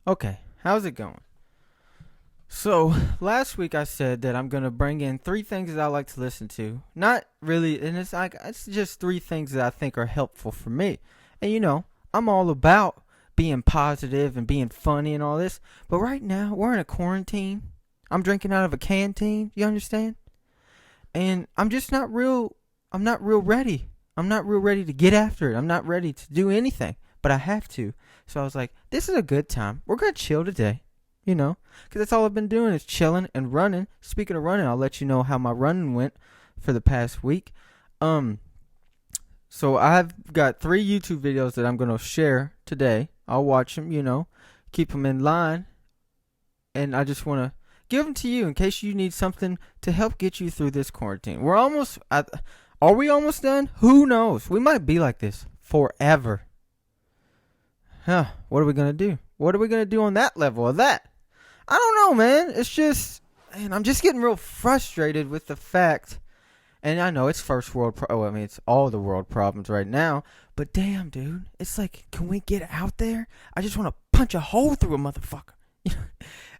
Okay, how's it going? So, last week I said that I'm going to bring in three things that I like to listen to. Not really, and it's just three things that I think are helpful for me. And I'm all about being positive and being funny and all this. But right now, we're in a quarantine. I'm drinking out of a canteen, you understand? And I'm not real ready. I'm not real ready to get after it. I'm not ready to do anything, but I have to. So I was like, this is a good time. We're going to chill today, because that's all I've been doing is chilling and running. Speaking of running, I'll let you know how my running went for the past week. Um, so I've got three YouTube videos that I'm going to share today. I'll watch them, keep them in line. And I just want to give them to you in case you need something to help get you through this quarantine. Are we almost done? Who knows? We might be like this forever. Huh, what are we going to do? What are we going to do on that level of that? I don't know, man. I'm just getting real frustrated with the fact, and I know it's first world, it's all the world problems right now, but damn, dude, it's like, can we get out there? I just want to punch a hole through a motherfucker.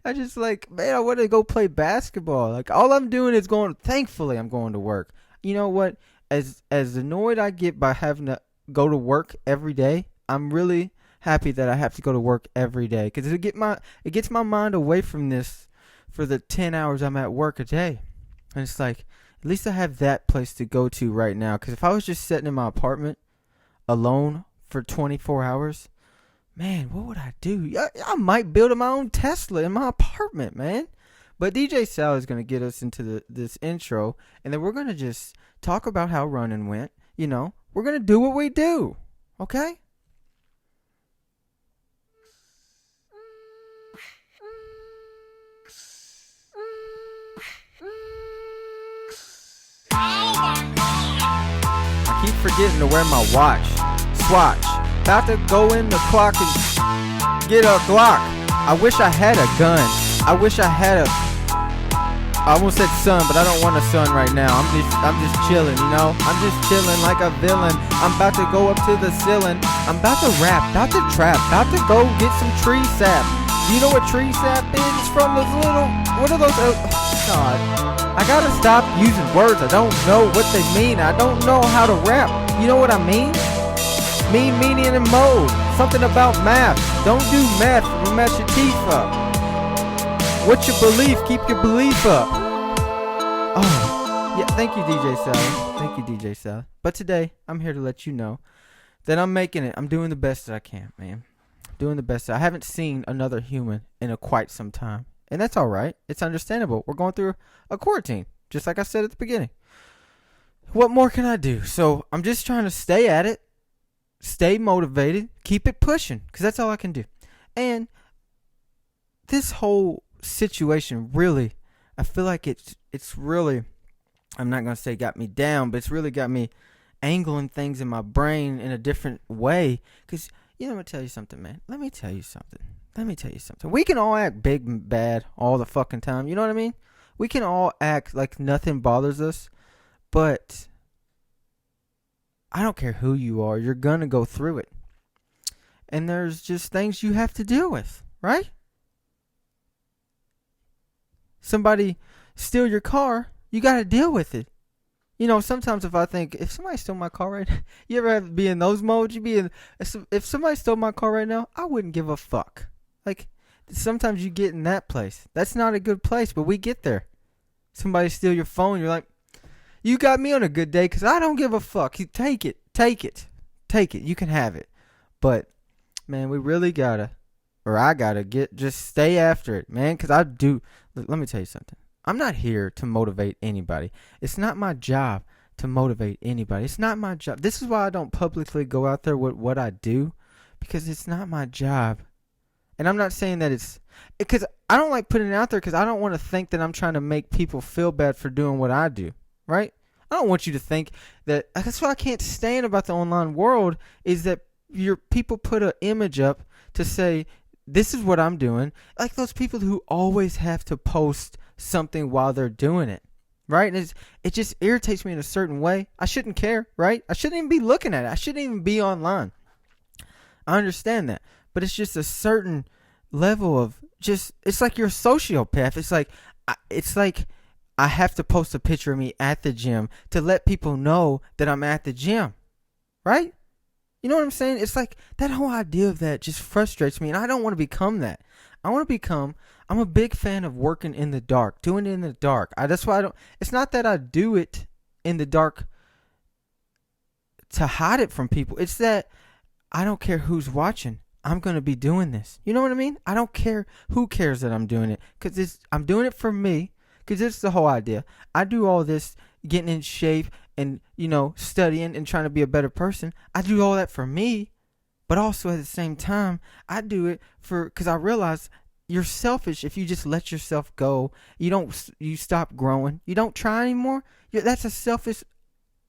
I just man, I want to go play basketball. Like, all I'm doing is thankfully, I'm going to work. You know what? As annoyed I get by having to go to work every day, I'm really happy that I have to go to work every day because it gets my mind away from this for the 10 hours I'm at work a day. And it's like, at least I have that place to go to right now. Because if I was just sitting in my apartment alone for 24 hours, man, what would I do? I might build my own Tesla in my apartment, man. But DJ Sal is going to get us into this intro, and then we're going to just talk about how running went. We're going to do what we do, okay? I keep forgetting to wear my watch. Swatch. About to go in the clock and get a Glock. I wish I had a gun. I almost said sun, but I don't want a sun right now. I'm just chilling, I'm just chilling like a villain. I'm about to go up to the ceiling. I'm about to rap, about to trap, about to go get some tree sap. Do you know what tree sap is? It's from those little, what are those? God, I gotta stop using words. I don't know what they mean. I don't know how to rap. You know what I mean? Mean, meaning, and mode. Something about math. Don't do math. You'll mess your teeth up. What's your belief? Keep your belief up. Oh, yeah. Thank you, DJ Sal. Thank you, DJ Sal. But today, I'm here to let you know that I'm making it. I'm doing the best that I can, man. Doing the best. I haven't seen another human in quite some time. And that's all right. It's understandable. We're going through a quarantine, just like I said at the beginning. What more can I do? So I'm just trying to stay at it, stay motivated, keep it pushing, because that's all I can do. And this whole situation really, I feel like it's really, I'm not going to say got me down, but it's really got me angling things in my brain in a different way. Because, I'm going to tell you something, man. Let me tell you something. We can all act big and bad all the fucking time. You know what I mean? We can all act like nothing bothers us. But I don't care who you are. You're going to go through it. And there's just things you have to deal with, right? Somebody steal your car, you got to deal with it. Sometimes if somebody stole my car right now, you ever have to be in those modes? If somebody stole my car right now, I wouldn't give a fuck. Like, sometimes you get in that place. That's not a good place, but we get there. Somebody steal your phone, you're like, you got me on a good day because I don't give a fuck. You take it. You can have it. But, man, we really I gotta just stay after it, man, because I do. Let me tell you something. I'm not here to motivate anybody. It's not my job to motivate anybody. It's not my job. This is why I don't publicly go out there with what I do, because it's not my job. And I'm not saying that because I don't like putting it out there because I don't want to think that I'm trying to make people feel bad for doing what I do, right? I don't want you to think that. That's what I can't stand about the online world is that your people put an image up to say, this is what I'm doing. Like those people who always have to post something while they're doing it, right? And it just irritates me in a certain way. I shouldn't care, right? I shouldn't even be looking at it. I shouldn't even be online. I understand that. But it's just a certain level of just, it's like you're a sociopath. It's like I have to post a picture of me at the gym to let people know that I'm at the gym, right? You know what I'm saying? It's like that whole idea of that just frustrates me, and I don't want to become that. I'm a big fan of working in the dark, doing it in the dark. That's why I don't, it's not that I do it in the dark to hide it from people. It's that I don't care who's watching. I'm going to be doing this. You know what I mean? I don't care who cares that I'm doing it, because I'm doing it for me, because it's the whole idea. I do all this getting in shape and, studying and trying to be a better person. I do all that for me, but also at the same time, I do it because I realize you're selfish if you just let yourself go. You stop growing. You don't try anymore. That's a selfish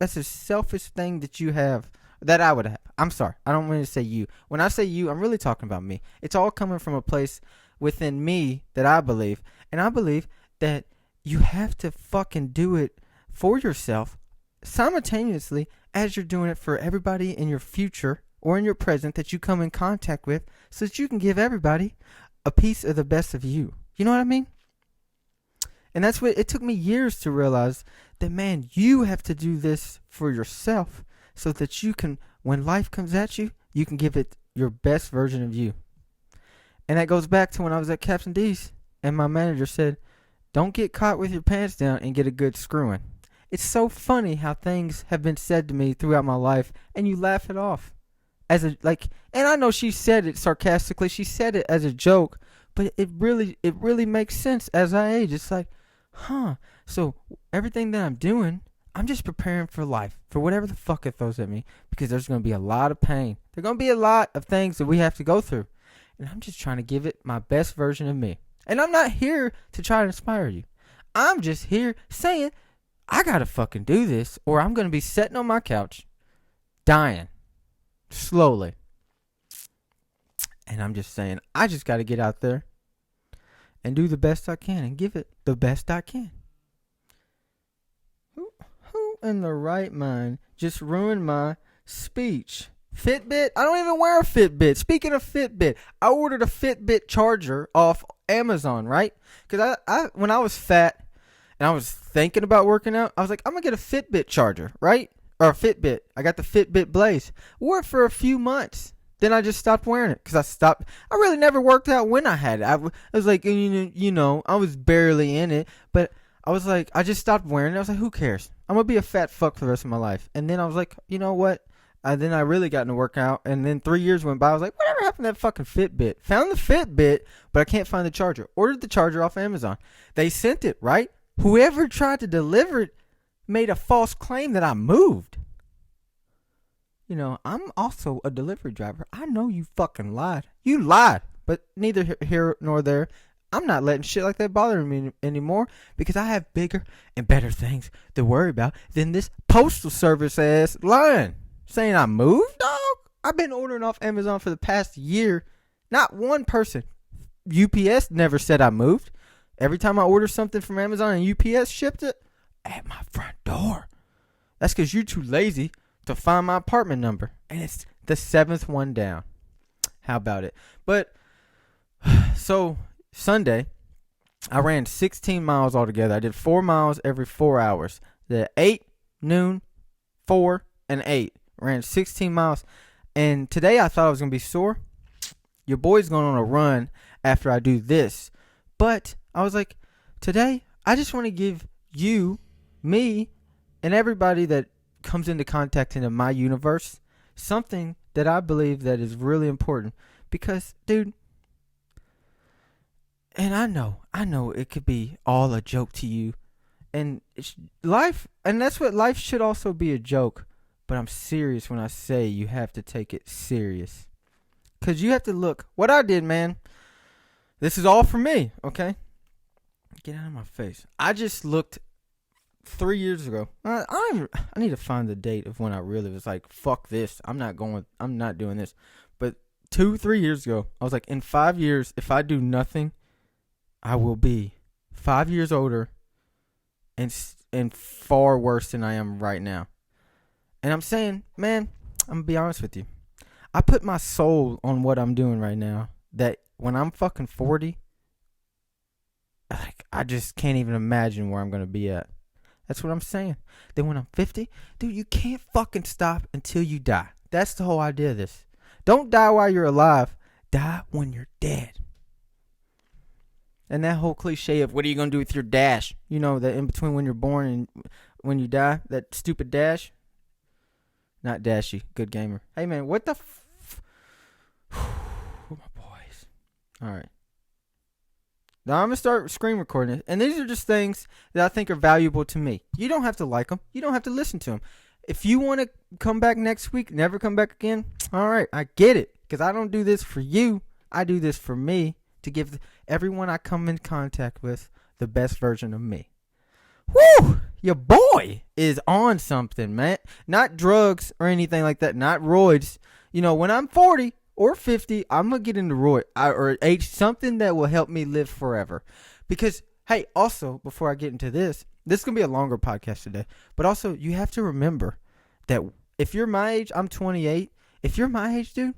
thing that you have, that I would have. I'm sorry. I don't mean to say you. When I say you, I'm really talking about me. It's all coming from a place within me that I believe. And I believe that you have to fucking do it for yourself simultaneously as you're doing it for everybody in your future or in your present that you come in contact with, so that you can give everybody a piece of the best of you. You know what I mean? And that's what it took me years to realize, that, man, you have to do this for yourself so that you can, when life comes at you, you can give it your best version of you. And that goes back to when I was at Captain D's and my manager said, don't get caught with your pants down and get a good screwing. It's so funny how things have been said to me throughout my life, and you laugh it off. And I know she said it sarcastically, she said it as a joke, but it really makes sense as I age. It's like, so everything that I'm doing, I'm just preparing for life, for whatever the fuck it throws at me, because there's going to be a lot of pain. There's going to be a lot of things that we have to go through, and I'm just trying to give it my best version of me. And I'm not here to try to inspire you. I'm just here saying, I got to fucking do this, or I'm going to be sitting on my couch, dying, slowly. And I'm just saying, I just got to get out there and do the best I can and give it the best I can. Who in the right mind just ruined my speech? Fitbit? I don't even wear a Fitbit. Speaking of Fitbit, I ordered a Fitbit charger off Amazon, right? Because I when I was fat and I was thinking about working out, I was like, I'm going to get a Fitbit charger, right? Or a Fitbit. I got the Fitbit Blaze. Wore it for a few months. Then I just stopped wearing it because I really never worked out when I had it. I was like, I was barely in it. But I was like, I just stopped wearing it. I was like, who cares? I'm going to be a fat fuck for the rest of my life. And then I was like, you know what? Then I really got into workout. And then 3 years went by. I was like, whatever happened to that fucking Fitbit? Found the Fitbit, but I can't find the charger. Ordered the charger off Amazon. They sent it, right? Whoever tried to deliver it made a false claim that I moved. I'm also a delivery driver. I know you fucking lied. You lied. But neither here nor there. I'm not letting shit like that bother me anymore, because I have bigger and better things to worry about than this postal service ass lying. Saying I moved, dog? I've been ordering off Amazon for the past year. Not one person. UPS never said I moved. Every time I order something from Amazon and UPS shipped it at my front door. That's because you're too lazy to find my apartment number. And it's the 7th one down. How about it? But, so, Sunday, I ran 16 miles altogether. I did 4 miles every 4 hours. The 8, noon, 4, and 8. Ran 16 miles. And today I thought I was going to be sore. Your boy's going on a run after I do this. But I was like, today, I just want to give you, me, and everybody that comes into contact into my universe something that I believe that is really important. Because, dude, and I know it could be all a joke to you. And it's life, and that's what life should also be, a joke. But I'm serious when I say you have to take it serious. Because you have to look. What I did, man, this is all for me, okay? Get out of my face. I just looked 3 years ago. I need to find the date of when I really was like, fuck this. I'm not doing this. But 2-3 years ago, I was like, in 5 years, if I do nothing, I will be 5 years older and far worse than I am right now. And I'm saying, man, I'm going to be honest with you. I put my soul on what I'm doing right now, that when I'm fucking 40, like, I just can't even imagine where I'm going to be at. That's what I'm saying. Then when I'm 50, dude, you can't fucking stop until you die. That's the whole idea of this. Don't die while you're alive. Die when you're dead. And that whole cliche of what are you going to do with your dash? You know, that in between when you're born and when you die, that stupid dash. Not Dashy, good gamer. Hey, man, what the my boys. All right. Now I'm going to start screen recording it. And these are just things that I think are valuable to me. You don't have to like them. You don't have to listen to them. If you want to come back next week, never come back again, all right, I get it. Because I don't do this for you. I do this for me to give everyone I come in contact with the best version of me. Woo! Your boy is on something, man. Not drugs or anything like that. Not roids. You know, when I'm 40 or 50, I'm going to get into roid or age, something that will help me live forever. Because, hey, also, before I get into this is going to be a longer podcast today. But also, you have to remember that if you're my age, I'm 28. If you're my age, dude,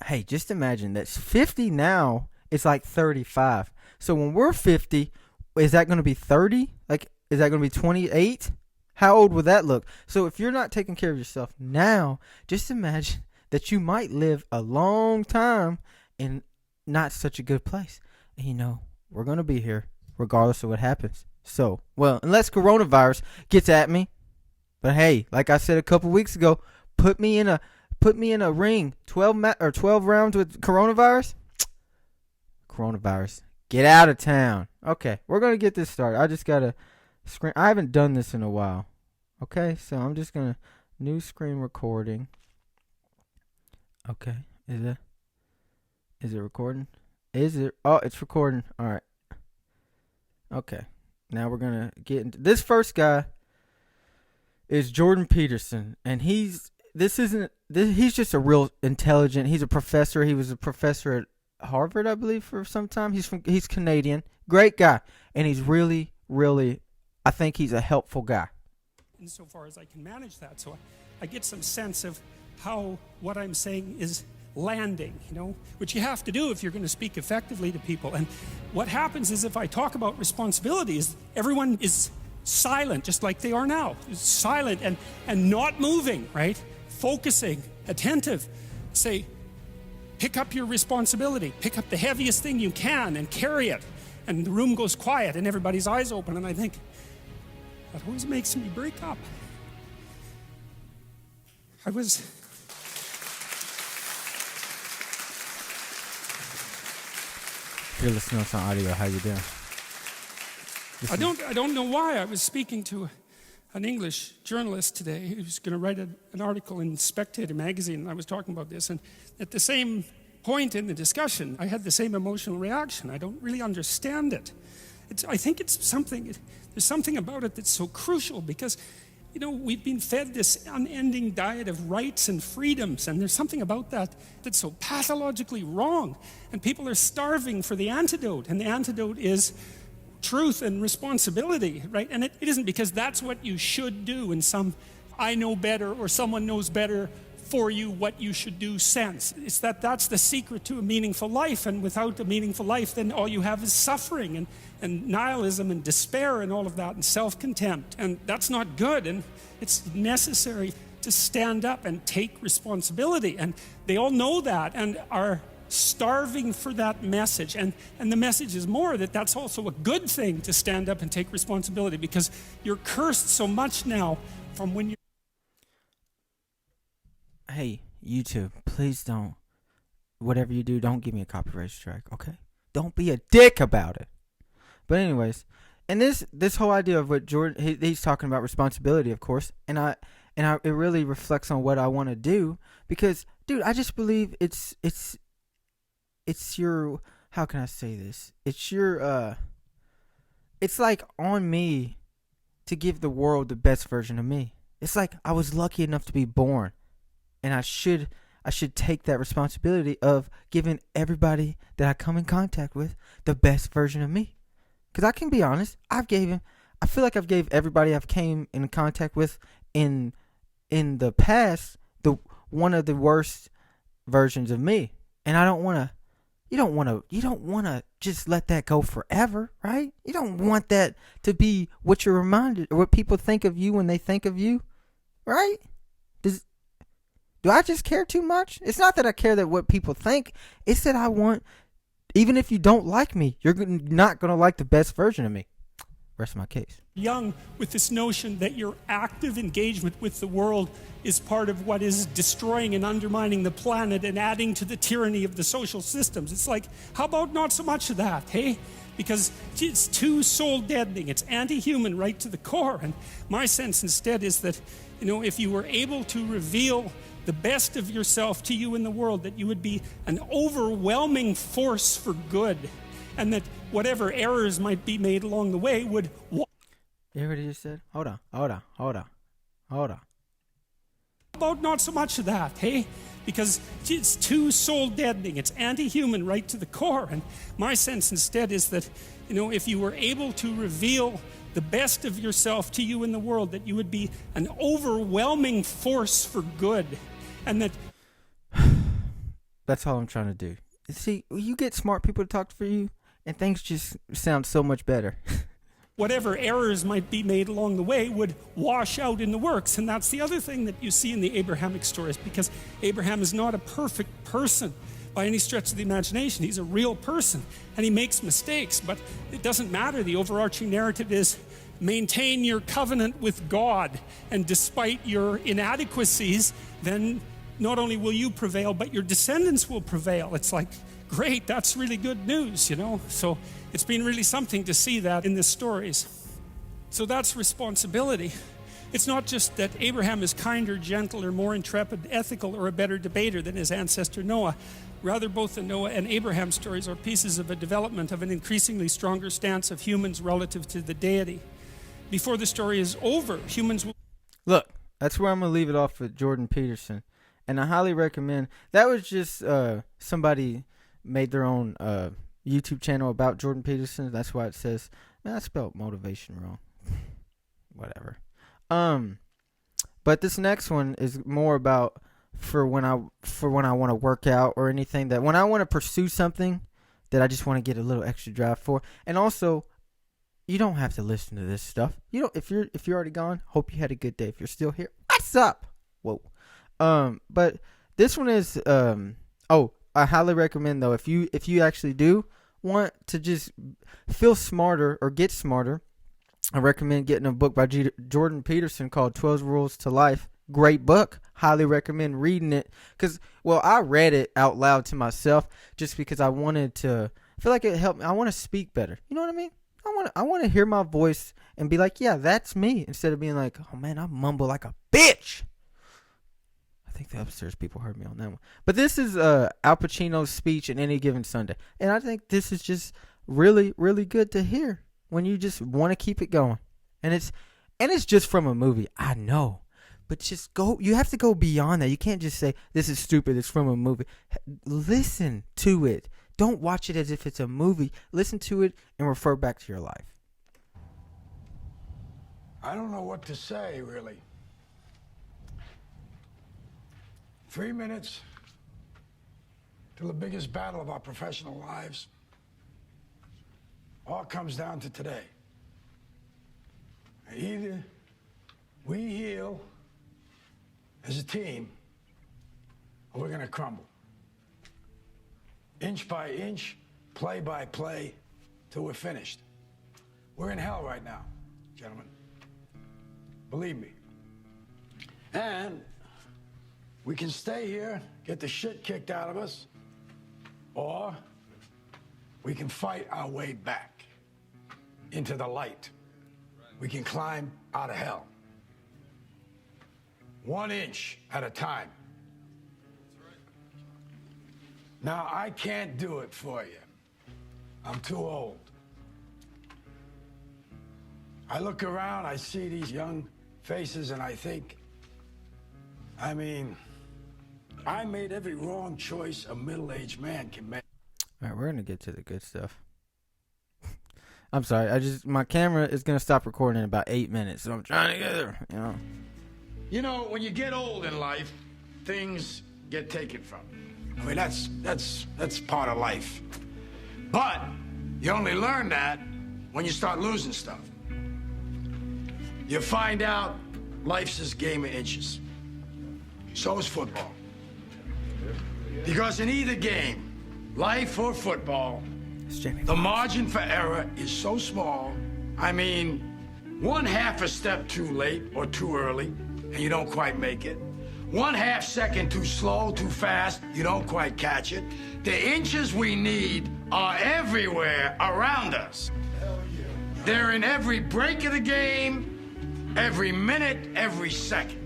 hey, just imagine that 50 now is like 35. So when we're 50, is that going to be 30? Like, is that going to be 28? How old would that look? So if you're not taking care of yourself now, just imagine that you might live a long time in not such a good place. And you know, we're going to be here regardless of what happens. So, well, unless coronavirus gets at me. But hey, like I said a couple weeks ago, put me in a ring, 12 rounds with coronavirus. Coronavirus, get out of town. Okay, we're going to get this started. I just got to screen. I haven't done this in a while. Okay, so I'm just going to new screen recording. Okay, is it recording? Is it? Oh, it's recording. All right. Okay, now we're going to get into this. First guy is Jordan Peterson, and he's just a real intelligent. He's a professor. He was a professor at Harvard, I believe, for some time. He's Canadian. Great guy. And he's really, really, I think he's a helpful guy. Insofar as I can manage that. So I get some sense of how what I'm saying is landing, which you have to do if you're going to speak effectively to people. And what happens is if I talk about responsibilities, everyone is silent, just like they are now. Silent and not moving, right? Focusing, attentive. Say, pick up your responsibility. Pick up the heaviest thing you can and carry it. And the room goes quiet and everybody's eyes open. And I think, that always makes me break up. If you're listening to on audio, how you doing? I don't know why. I was speaking to an English journalist today who was going to write an article in Spectator magazine, and I was talking about this, and at the same point in the discussion, I had the same emotional reaction. I don't really understand it. I think there's something about it that's so crucial because, we've been fed this unending diet of rights and freedoms, and there's something about that that's so pathologically wrong, and people are starving for the antidote, and the antidote is truth and responsibility, right? And it isn't because that's what you should do in some I know better or someone knows better for you what you should do sense. It's that's the secret to a meaningful life, and without a meaningful life, then all you have is suffering and nihilism and despair and all of that and self-contempt, and that's not good, and it's necessary to stand up and take responsibility, and they all know that and are starving for that message, and the message is more that that's also a good thing to stand up and take responsibility because you're cursed so much now from when you're... Hey, YouTube, please don't, whatever you do, don't give me a copyright strike, okay? Don't be a dick about it. But anyways, and this whole idea of what Jordan, he's talking about responsibility, of course, and it really reflects on what I want to do because, dude, I just believe it's your, how can I say this? It's your, it's like on me to give the world the best version of me. It's like I was lucky enough to be born, and I should take that responsibility of giving everybody that I come in contact with the best version of me. Because I can be honest, I feel like I've gave everybody I've came in contact with in the past one of the worst versions of me, and I don't want to you don't want to just let that go forever, right? You don't want that to be what you're reminded or what people think of you when they think of you, right? Do I just care too much? It's not that I care that what people think. It's that I want, even if you don't like me, you're not going to like the best version of me. Rest of my case. Young with this notion that your active engagement with the world is part of what is destroying and undermining the planet and adding to the tyranny of the social systems. It's like, how about not so much of that, hey? Because it's too soul deadening. It's anti-human right to the core. And my sense instead is that, if you were able to reveal the best of yourself to you in the world, that you would be an overwhelming force for good, and that whatever errors might be made along the way would... You hear what he just said? Hold on. How about not so much of that, hey? Because it's too soul deadening. It's anti-human right to the core. And my sense instead is that, if you were able to reveal the best of yourself to you in the world, that you would be an overwhelming force for good, and that... That's all I'm trying to do. See, you get smart people to talk for you, and things just sound so much better. Whatever errors might be made along the way would wash out in the works. And that's the other thing that you see in the Abrahamic stories, because Abraham is not a perfect person by any stretch of the imagination. He's a real person, and he makes mistakes, but it doesn't matter. The overarching narrative is maintain your covenant with God, and despite your inadequacies, then not only will you prevail, but your descendants will prevail. It's like, great, that's really good news, So it's been really something to see that in the stories. So that's responsibility. It's not just that Abraham is kinder, gentler, more intrepid, ethical, or a better debater than his ancestor Noah. Rather, both the Noah and Abraham stories are pieces of a development of an increasingly stronger stance of humans relative to the deity. Before the story is over, humans will... Look, that's where I'm going to leave it off with Jordan Peterson. And I highly recommend... That was just somebody made their own YouTube channel about Jordan Peterson. That's why it says... Man, I spelled motivation wrong. Whatever. But this next one is more about for when I want to work out or anything, that when I want to pursue something that I just want to get a little extra drive for. And also, you don't have to listen to this stuff. You don't. If you're already gone, hope you had a good day. If you're still here, what's up? Whoa. But this one is I highly recommend, though, if you actually do want to just feel smarter or get smarter, I recommend getting a book by Jordan Peterson called 12 Rules to Life. Great book. Highly recommend reading it. Because, I read it out loud to myself just because I wanted to feel like it helped me. I want to speak better. You know what I mean? I want to hear my voice and be like, yeah, that's me. Instead of being like, oh, man, I mumble like a bitch. I think the upstairs people heard me on that one. But this is Al Pacino's speech in Any Given Sunday. And I think this is just really, really good to hear when you just want to keep it going. And it's just from a movie. I know. But just go. You have to go beyond that. You can't just say, this is stupid, it's from a movie. Listen to it. Don't watch it as if it's a movie. Listen to it and refer back to your life. I don't know what to say, really. 3 minutes till the biggest battle of our professional lives. All comes down to today. Either we heal as a team, or we're going to crumble. Inch by inch, play by play, till we're finished. We're in hell right now, gentlemen. Believe me. And we can stay here, get the shit kicked out of us, or we can fight our way back into the light. We can climb out of hell. 1 inch at a time. Now, I can't do it for you. I'm too old. I look around, I see these young faces, and I think, I made every wrong choice a middle-aged man can make. All right, we're going to get to the good stuff. I'm sorry, my camera is going to stop recording in about 8 minutes, so I'm trying to get there, You know, when you get old in life, things get taken from you. I mean, that's part of life. But you only learn that when you start losing stuff. You find out life's this game of inches. So is football. Because in either game, life or football, the margin for error is so small. I mean, 1/2 a step too late or too early, and you don't quite make it. 1/2 second too slow, too fast, you don't quite catch it. The inches we need are everywhere around us. They're in every break of the game, every minute, every second.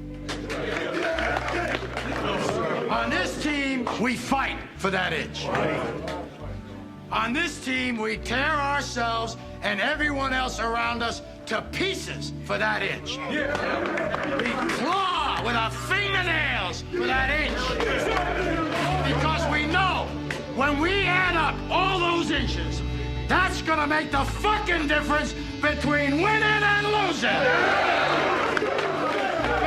On this team, we fight for that inch. On this team, we tear ourselves and everyone else around us to pieces for that inch. We claw with our fingernails for that inch. Because we know when we add up all those inches, that's gonna make the fucking difference between winning and losing.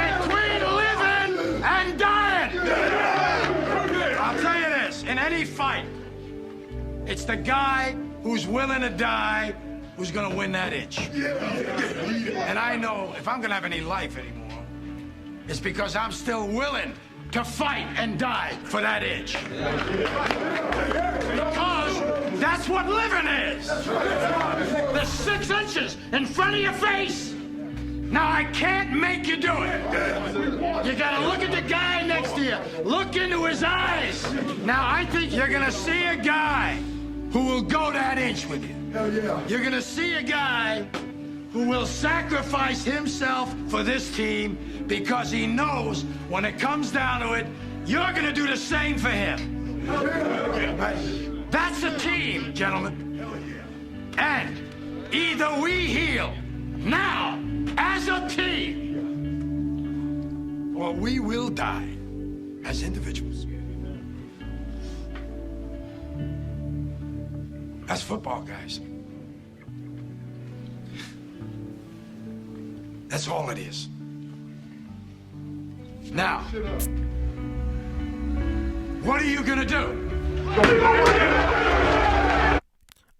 Between living and dying. I'll tell you this, in any fight, it's the guy who's willing to die who's gonna win that inch. And I know if I'm gonna have any life anymore, it's because I'm still willing to fight and die for that inch. Because that's what living is. The 6 inches in front of your face. Now, I can't make you do it. You gotta look at the guy next to you. Look into his eyes. Now, I think you're gonna see a guy who will go that inch with you. Hell yeah. You're gonna see a guy who will sacrifice himself for this team because he knows when it comes down to it, you're gonna do the same for him. Right? That's a team, gentlemen. And either we heal now as a team, or we will die as individuals. That's football, guys. That's all it is. Now, what are you gonna do?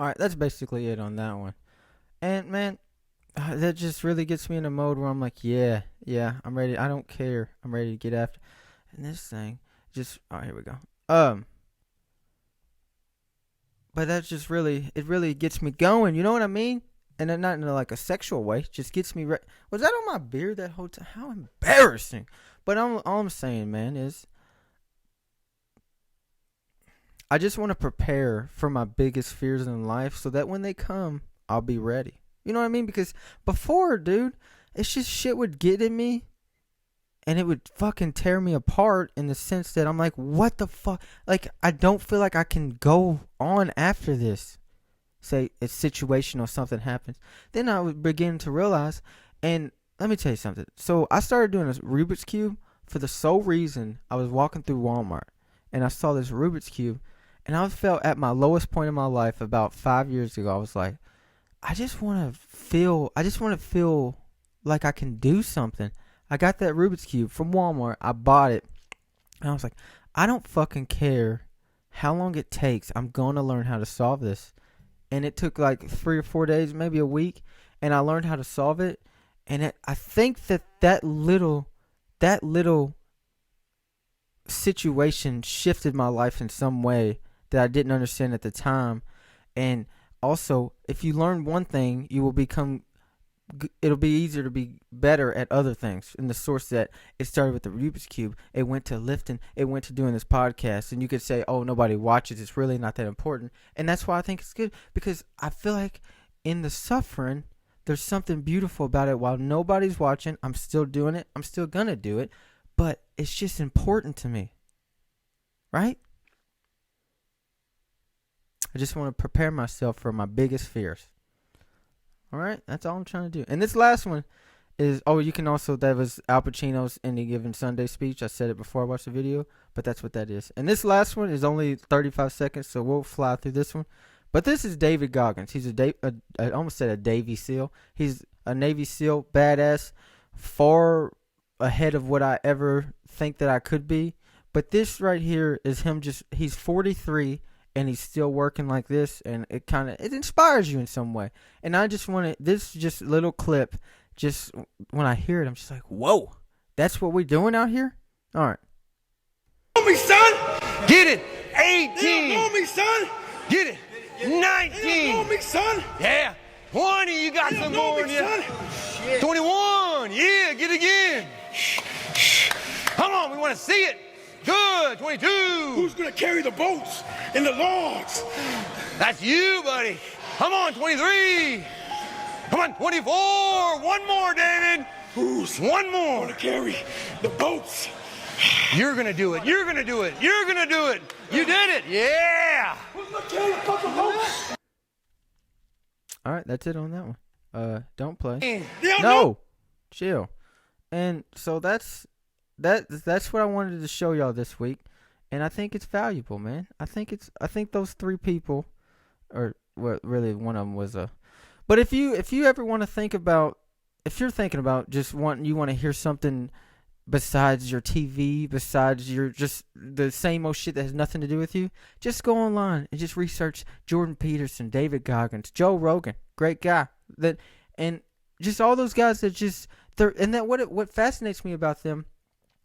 Alright, that's basically it on that one. And man, that just really gets me in a mode where I'm like, yeah, I'm ready. I don't care. I'm ready to get after. And this thing just, here we go. But that's just really, it really gets me going. You know what I mean? And then not in like a sexual way. Just gets me. Was that on my beard that whole time? How embarrassing! But all I'm saying, man, is I just want to prepare for my biggest fears in life, so that when they come, I'll be ready. You know what I mean? Because before, dude, it's just shit would get in me, and it would fucking tear me apart in the sense that I'm like, what the fuck? Like, I don't feel like I can go on after this. Say a situation or something happens. Then I would begin to realize, and let me tell you something. So I started doing this Rubik's Cube for the sole reason I was walking through Walmart, and I saw this Rubik's Cube, and I felt at my lowest point in my life about 5 years ago. I was like, I just want to feel like I can do something. I got that Rubik's Cube from Walmart. I bought it. And I was like, I don't fucking care how long it takes. I'm going to learn how to solve this. And it took like 3 or 4 days, maybe a week. And I learned how to solve it. And I think that little situation shifted my life in some way that I didn't understand at the time. And also, if you learn one thing, you will it'll be easier to be better at other things. In the source that it started with the Rubik's Cube, it went to lifting, it went to doing this podcast, and you could say, oh, nobody watches, it's really not that important. And that's why I think it's good, because I feel like in the suffering, there's something beautiful about it. While nobody's watching, I'm still doing it, I'm still gonna do it, but it's just important to me, right? I just want to prepare myself for my biggest fears. Alright, that's all I'm trying to do. And this last one is, that was Al Pacino's Any Given Sunday speech. I said it before I watched the video, but that's what that is. And this last one is only 35 seconds, so we'll fly through this one. But this is David Goggins. He's I almost said a Navy SEAL. He's a Navy SEAL, badass, far ahead of what I ever think that I could be. But this right here is him he's 43 and he's still working like this, and it inspires you in some way. And I just want to, this just little clip, just when I hear it, I'm just like, whoa, that's what we're doing out here? All right. Me, son. Get it. 18. They don't know me, son. Get it. 19. They don't know me, son. Yeah. 20. You got They some don't know more in me, you. son. 21. Yeah. Get it again. Come on. We want to see it. Good. 22. Who's gonna carry the boats and the logs? That's you, buddy. Come on. 23. Come on. 24. One more, David. Who's One more. gonna carry the boats? You're going to do it. You're going to do it. You're going to do it. You did it. Yeah. Who's gonna carry the fucking boats? All right, that's it on that one. Don't play. They don't No, know. chill. And so that's what I wanted to show y'all this week, and I think it's valuable, man. I think those three people, or well, really one of them was a. But if you ever want to think about, if you're thinking about just want to hear something besides your TV, besides your just the same old shit that has nothing to do with you, just go online and just research Jordan Peterson, David Goggins, Joe Rogan, great guy. And just all those guys what fascinates me about them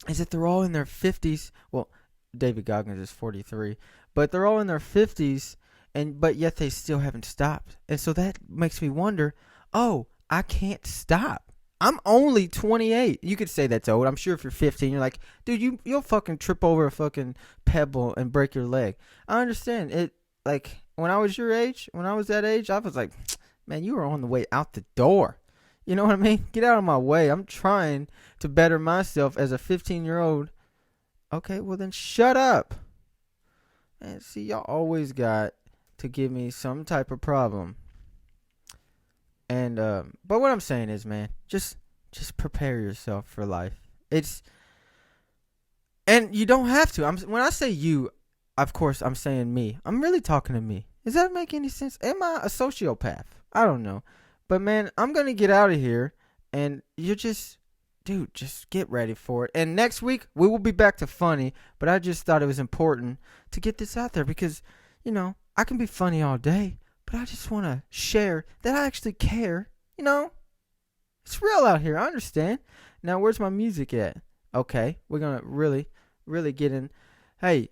is that they're all in their 50s. Well, David Goggins is 43, but they're all in their 50s, but yet they still haven't stopped. And so that makes me wonder, oh, I can't stop. I'm only 28. You could say that's old. I'm sure if you're 15, you're like, dude, you'll fucking trip over a fucking pebble and break your leg. I understand it. Like when I was your age, when I was that age, I was like, man, you were on the way out the door. You know what I mean? Get out of my way. I'm trying to better myself as a 15-year-old. Okay, well then shut up. Man, see, y'all always got to give me some type of problem. And but what I'm saying is, man, just prepare yourself for life. And you don't have to. When I say you, of course, I'm saying me. I'm really talking to me. Does that make any sense? Am I a sociopath? I don't know. But man, I'm gonna get out of here, and just get ready for it. And next week we will be back to funny. But I just thought it was important to get this out there because, I can be funny all day. But I just want to share that I actually care. It's real out here. I understand. Now, where's my music at? Okay, we're going to really, really get in. Hey,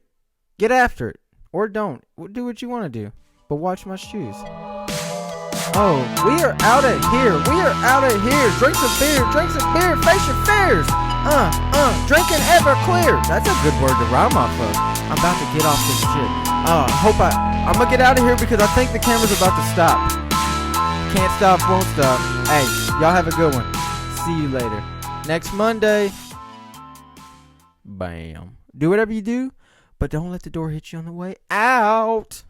get after it. Or don't. Do what you want to do. But watch my shoes. Oh, we are out of here. We are out of here. Drink some beer. Drink some beer. Face your fears. Drinking Everclear. That's a good word to rhyme off of. I'm about to get off this shit. I'm gonna get out of here because I think the camera's about to stop. Can't stop, won't stop. Hey, y'all have a good one. See you later. Next Monday. Bam. Do whatever you do, but don't let the door hit you on the way out.